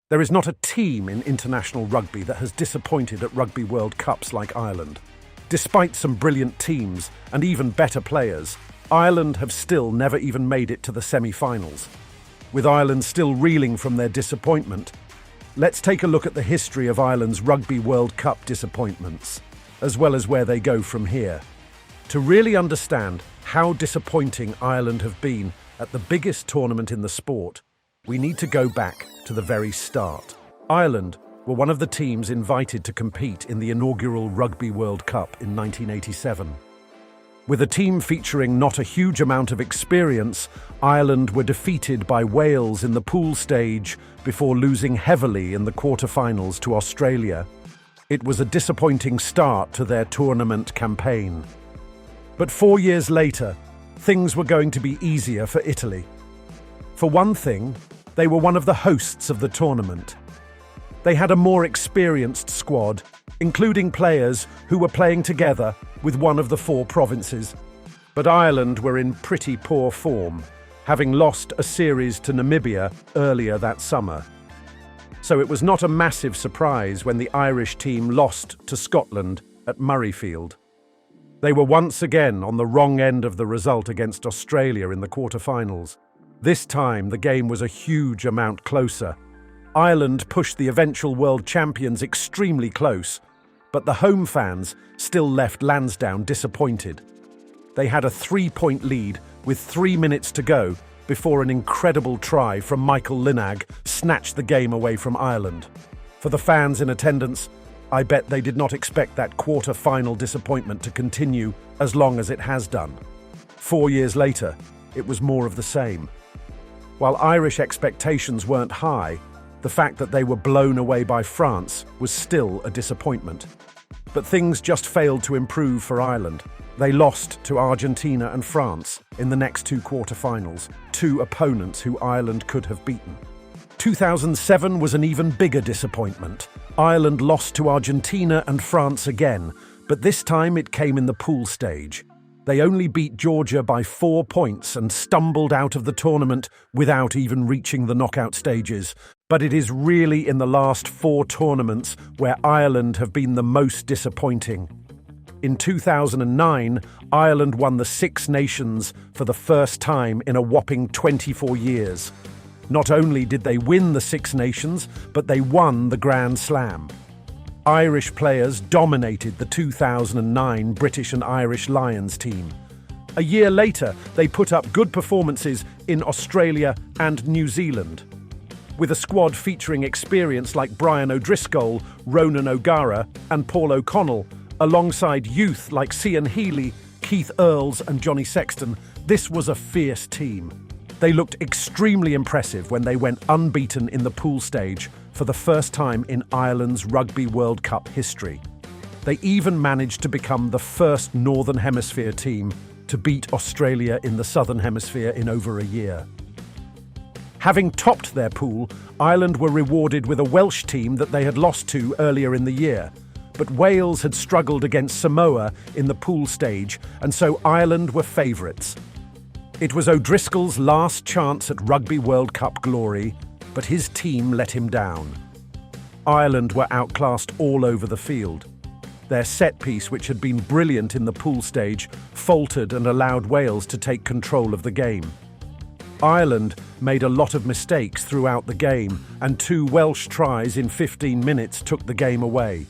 There is not a team in international rugby that has disappointed at Rugby World Cups like Ireland. Despite some brilliant teams and even better players, Ireland have still never even made it to the semi-finals. With Ireland still reeling from their disappointment, let's take a look at the history of Ireland's Rugby World Cup disappointments, as well as where they go from here. To really understand how disappointing Ireland have been at the biggest tournament in the sport, we need to go back to the very start. Ireland were one of the teams invited to compete in the inaugural Rugby World Cup in 1987. With a team featuring not a huge amount of experience, Ireland were defeated by Wales in the pool stage before losing heavily in the quarter-finals to Australia. It was a disappointing start to their tournament campaign. But 4 years later, things were going to be easier for Italy. For one thing, they were one of the hosts of the tournament. They had a more experienced squad, including players who were playing together with one of the 4 provinces. But Ireland were in pretty poor form, having lost a series to Namibia earlier that summer. So it was not a massive surprise when the Irish team lost to Scotland at Murrayfield. They were once again on the wrong end of the result against Australia in the quarter-finals. This time, the game was a huge amount closer. Ireland pushed the eventual world champions extremely close, but the home fans still left Lansdowne disappointed. They had a 3-point lead with 3 minutes to go before an incredible try from Michael Linnag snatched the game away from Ireland. For the fans in attendance, I bet they did not expect that quarter-final disappointment to continue as long as it has done. 4 years later, it was more of the same. While Irish expectations weren't high, the fact that they were blown away by France was still a disappointment. But things just failed to improve for Ireland. They lost to Argentina and France in the next 2 quarter-finals, 2 opponents who Ireland could have beaten. 2007 was an even bigger disappointment. Ireland lost to Argentina and France again, but this time it came in the pool stage. They only beat Georgia by 4 points and stumbled out of the tournament without even reaching the knockout stages. But it is really in the last 4 tournaments where Ireland have been the most disappointing. In 2009, Ireland won the Six Nations for the first time in a whopping 24 years. Not only did they win the Six Nations, but they won the Grand Slam. Irish players dominated the 2009 British and Irish Lions team. A year later, they put up good performances in Australia and New Zealand. With a squad featuring experience like Brian O'Driscoll, Ronan O'Gara and Paul O'Connell, alongside youth like Cian Healy, Keith Earls and Johnny Sexton, this was a fierce team. They looked extremely impressive when they went unbeaten in the pool stage for the first time in Ireland's Rugby World Cup history. They even managed to become the first Northern Hemisphere team to beat Australia in the Southern Hemisphere in over a year. Having topped their pool, Ireland were rewarded with a Welsh team that they had lost to earlier in the year. But Wales had struggled against Samoa in the pool stage, and so Ireland were favourites. It was O'Driscoll's last chance at Rugby World Cup glory, but his team let him down. Ireland were outclassed all over the field. Their set piece, which had been brilliant in the pool stage, faltered and allowed Wales to take control of the game. Ireland made a lot of mistakes throughout the game, and 2 Welsh tries in 15 minutes took the game away.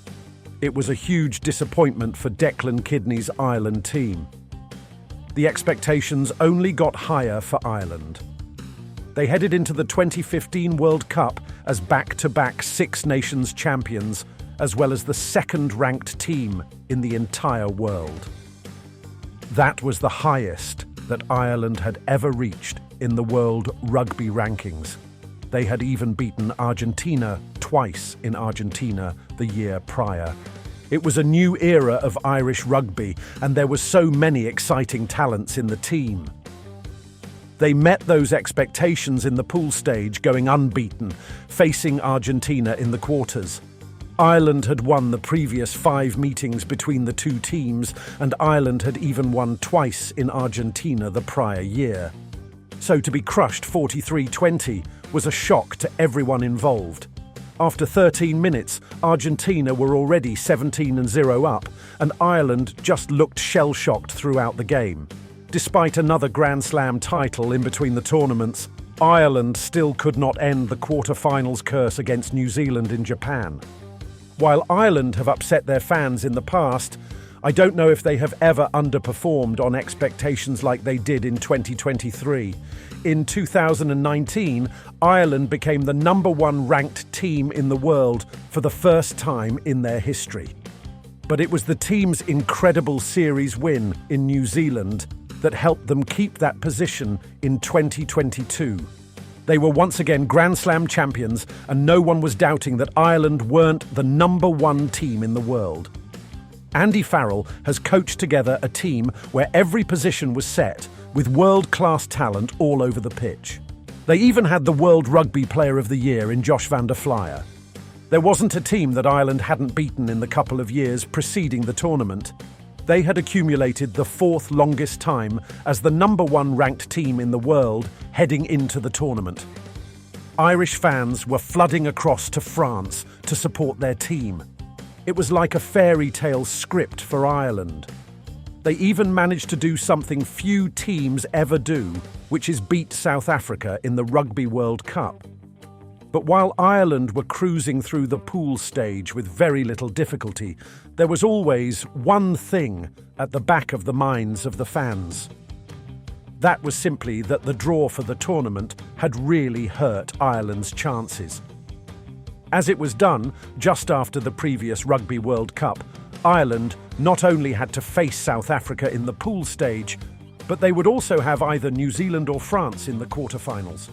It was a huge disappointment for Declan Kidney's Ireland team. The expectations only got higher for Ireland. They headed into the 2015 World Cup as back-to-back Six Nations champions, as well as the second-ranked team in the entire world. That was the highest that Ireland had ever reached in the world rugby rankings. They had even beaten Argentina twice in Argentina the year prior. It was a new era of Irish rugby, and there were so many exciting talents in the team. They met those expectations in the pool stage, going unbeaten, facing Argentina in the quarters. Ireland had won the previous 5 meetings between the 2 teams, and Ireland had even won twice in Argentina the prior year. So to be crushed 43-20 was a shock to everyone involved. After 13 minutes, Argentina were already 17-0 up, and Ireland just looked shell-shocked throughout the game. Despite another Grand Slam title in between the tournaments, Ireland still could not end the quarter-finals curse against New Zealand in Japan. While Ireland have upset their fans in the past, I don't know if they have ever underperformed on expectations like they did in 2023. In 2019, Ireland became the #1 ranked team in the world for the first time in their history. But it was the team's incredible series win in New Zealand that helped them keep that position in 2022. They were once again Grand Slam champions, and no one was doubting that Ireland weren't the #1 team in the world. Andy Farrell has coached together a team where every position was set, with world-class talent all over the pitch. They even had the World Rugby Player of the Year in Josh van der Flier. There wasn't a team that Ireland hadn't beaten in the couple of years preceding the tournament. They had accumulated the 4th longest time as the #1 ranked team in the world heading into the tournament. Irish fans were flooding across to France to support their team. It was like a fairy tale script for Ireland. They even managed to do something few teams ever do, which is beat South Africa in the Rugby World Cup. But while Ireland were cruising through the pool stage with very little difficulty, there was always one thing at the back of the minds of the fans. That was simply that the draw for the tournament had really hurt Ireland's chances. As it was done just after the previous Rugby World Cup, Ireland not only had to face South Africa in the pool stage, but they would also have either New Zealand or France in the quarterfinals.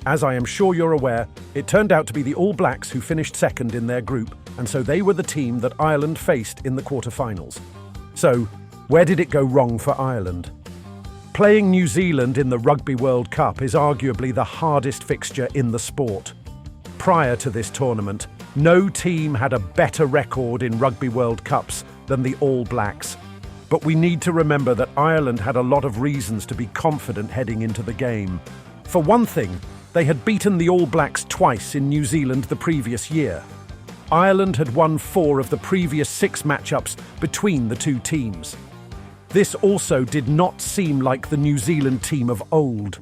As I am sure you're aware, it turned out to be the All Blacks who finished second in their group, and so they were the team that Ireland faced in the quarterfinals. So, where did it go wrong for Ireland? Playing New Zealand in the Rugby World Cup is arguably the hardest fixture in the sport. Prior to this tournament, no team had a better record in Rugby World Cups than the All Blacks. But we need to remember that Ireland had a lot of reasons to be confident heading into the game. For one thing, they had beaten the All Blacks twice in New Zealand the previous year. Ireland had won 4 of the previous 6 matchups between the two teams. This also did not seem like the New Zealand team of old.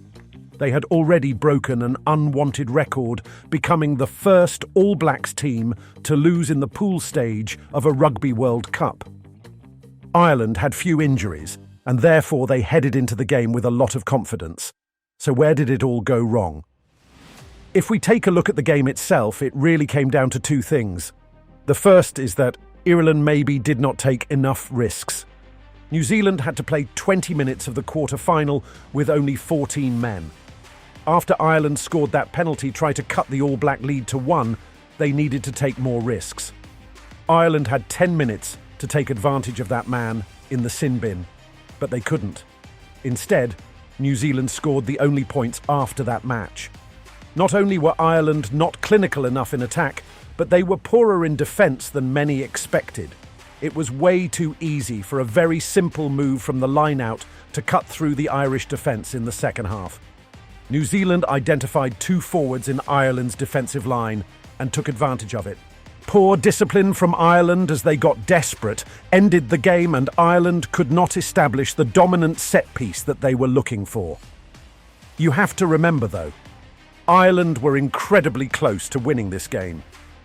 They had already broken an unwanted record, becoming the first All Blacks team to lose in the pool stage of a Rugby World Cup. Ireland had few injuries, and therefore they headed into the game with a lot of confidence. So where did it all go wrong? If we take a look at the game itself, it really came down to 2 things. The first is that Ireland maybe did not take enough risks. New Zealand had to play 20 minutes of the quarter-final with only 14 men. After Ireland scored that penalty try to cut the All Black lead to 1, they needed to take more risks. Ireland had 10 minutes to take advantage of that man in the sin bin, but they couldn't. Instead, New Zealand scored the only points after that match. Not only were Ireland not clinical enough in attack, but they were poorer in defence than many expected. It was way too easy for a very simple move from the line-out to cut through the Irish defence in the second half. New Zealand identified 2 forwards in Ireland's defensive line and took advantage of it. Poor discipline from Ireland as they got desperate ended the game, and Ireland could not establish the dominant set piece that they were looking for. You have to remember, though, Ireland were incredibly close to winning this game.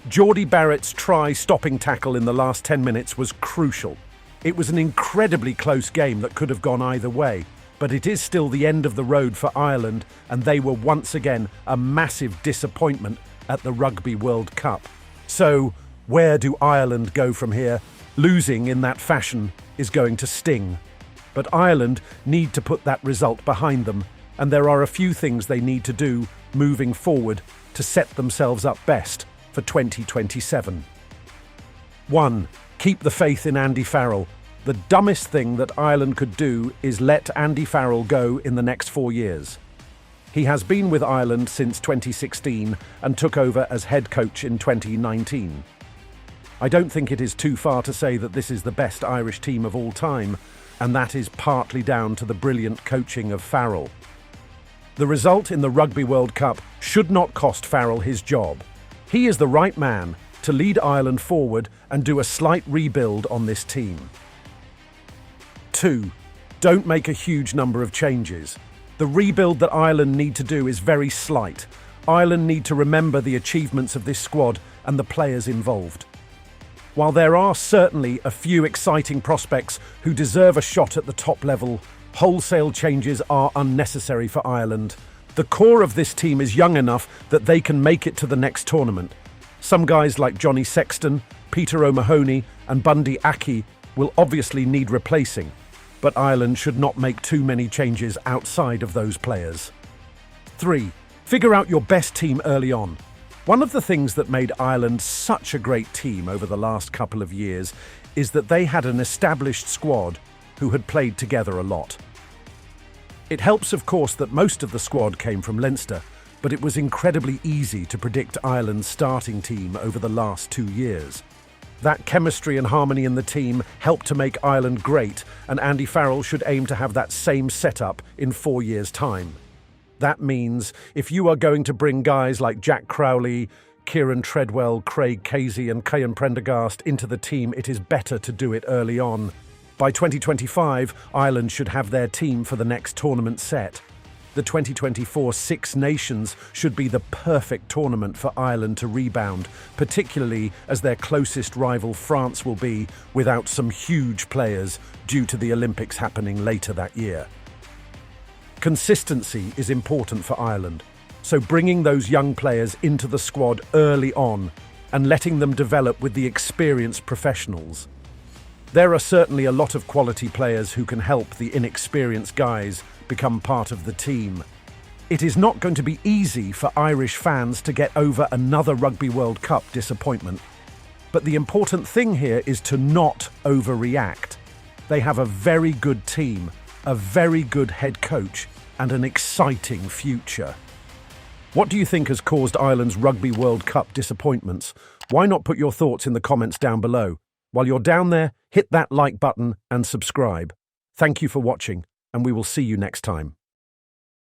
Geordie Barrett's try-stopping tackle in the last 10 minutes was crucial. It was an incredibly close game that could have gone either way, but it is still the end of the road for Ireland, and they were once again a massive disappointment at the Rugby World Cup. So, where do Ireland go from here? Losing in that fashion is going to sting. But Ireland need to put that result behind them, and there are a few things they need to do moving forward to set themselves up best for 2027. 1. Keep the faith in Andy Farrell. The dumbest thing that Ireland could do is let Andy Farrell go in the next 4 years. He has been with Ireland since 2016 and took over as head coach in 2019. I don't think it is too far to say that this is the best Irish team of all time, and that is partly down to the brilliant coaching of Farrell. The result in the Rugby World Cup should not cost Farrell his job. He is the right man to lead Ireland forward and do a slight rebuild on this team. 2. Don't make a huge number of changes. The rebuild that Ireland need to do is very slight. Ireland need to remember the achievements of this squad and the players involved. While there are certainly a few exciting prospects who deserve a shot at the top level, wholesale changes are unnecessary for Ireland. The core of this team is young enough that they can make it to the next tournament. Some guys like Johnny Sexton, Peter O'Mahony and Bundy Aki will obviously need replacing, but Ireland should not make too many changes outside of those players. 3. Figure out your best team early on. One of the things that made Ireland such a great team over the last couple of years is that they had an established squad who had played together a lot. It helps, of course, that most of the squad came from Leinster, but it was incredibly easy to predict Ireland's starting team over the last 2 years. That chemistry and harmony in the team helped to make Ireland great, and Andy Farrell should aim to have that same setup in 4 years' time. That means if you are going to bring guys like Jack Crowley, Kieran Treadwell, Craig Casey and Cian Prendergast into the team, it is better to do it early on. By 2025, Ireland should have their team for the next tournament set. The 2024 Six Nations should be the perfect tournament for Ireland to rebound, particularly as their closest rival France will be without some huge players due to the Olympics happening later that year. Consistency is important for Ireland, so bringing those young players into the squad early on and letting them develop with the experienced professionals. There are certainly a lot of quality players who can help the inexperienced guys become part of the team. It is not going to be easy for Irish fans to get over another Rugby World Cup disappointment, but the important thing here is to not overreact. They have a very good team, a very good head coach, and an exciting future. What do you think has caused Ireland's Rugby World Cup disappointments? Why not put your thoughts in the comments down below? While you're down there, hit that like button and subscribe. Thank you for watching, and we will see you next time.